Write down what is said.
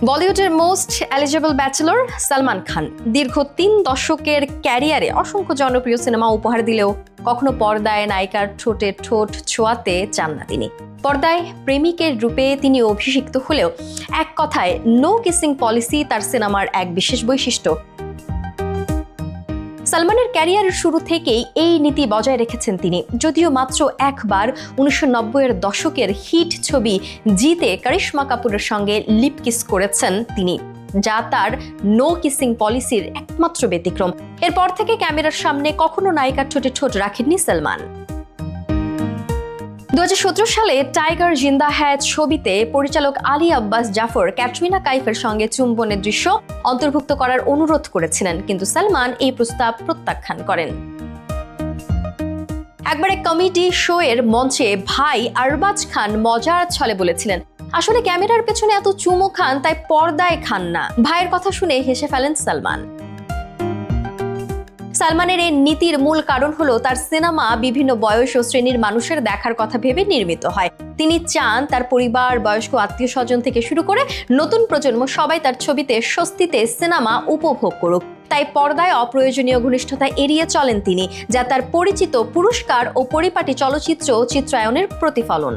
বলিউডের most eligible bachelor Salman Khan দীর্ঘ ৩ দশকের ক্যারিয়ারে অসংখ্য জনপ্রিয় সিনেমা উপহার দিলেও কখনো পর্দায় নায়িকার ঠোঁটে ঠোঁট ছোঁয়াতে চান না তিনি। পর্দায় প্রেমিকের রূপে তিনি অভিষিক্ত হলেও এক কথায় নো কিসিং পলিসি তার সিনেমার এক বিশেষ বৈশিষ্ট্য। সালমানের ক্যারিয়ারের শুরু থেকেই এই নীতি বজায় রেখেছেন তিনি। যদিও মাত্র একবার 1990-এর দশকের হিট ছবি জিতে করিশ্মা কাপুরের সঙ্গে লিপ কিস করেছেন তিনি, যা তার নো কিসিং পলিসির একমাত্র ব্যতিক্রম। এরপর থেকে ক্যামেরার সামনে কখনো নায়িকার ঠোঁটে ঠোঁট রাখেননি সালমান। 2017 সালে টাইগার জিন্দা হ্যায় ছবিতে পরিচালক আলী আব্বাস জাফর ক্যাটরিনা কাইফের সঙ্গে চুম্বনের দৃশ্য অন্তর্ভুক্ত করার অনুরোধ করেছিলেন, কিন্তু সালমান এই প্রস্তাব প্রত্যাখ্যান করেন। একবার এক কমেডি শো এর মঞ্চে ভাই আরবাজ খান মজার ছলে বলেছিলেন, আসলে ক্যামেরার পেছনে এত চুমু খান তাই পর্দায় খান না। ভাইয়ের কথা শুনে হেসে ফেলেন সালমান। সালমানের এই নীতির মূল কারণ হলো তার সিনেমা বিভিন্ন বয়স ও শ্রেণীর মানুষের দেখার কথা ভেবে নির্মিত হয়। তিনি চান তার পরিবার, বয়স্ক আত্মীয় স্বজন থেকে শুরু করে নতুন প্রজন্ম সবাই তার ছবিতে স্বস্তিতে সিনেমা উপভোগ করুক। তাই পর্দায় অপ্রয়োজনীয় ঘনিষ্ঠতা এড়িয়ে চলেন তিনি, যা তার পরিচিত পুরস্কার ও পরিপাটি চলচ্চিত্র চিত্রায়নের প্রতিফলন।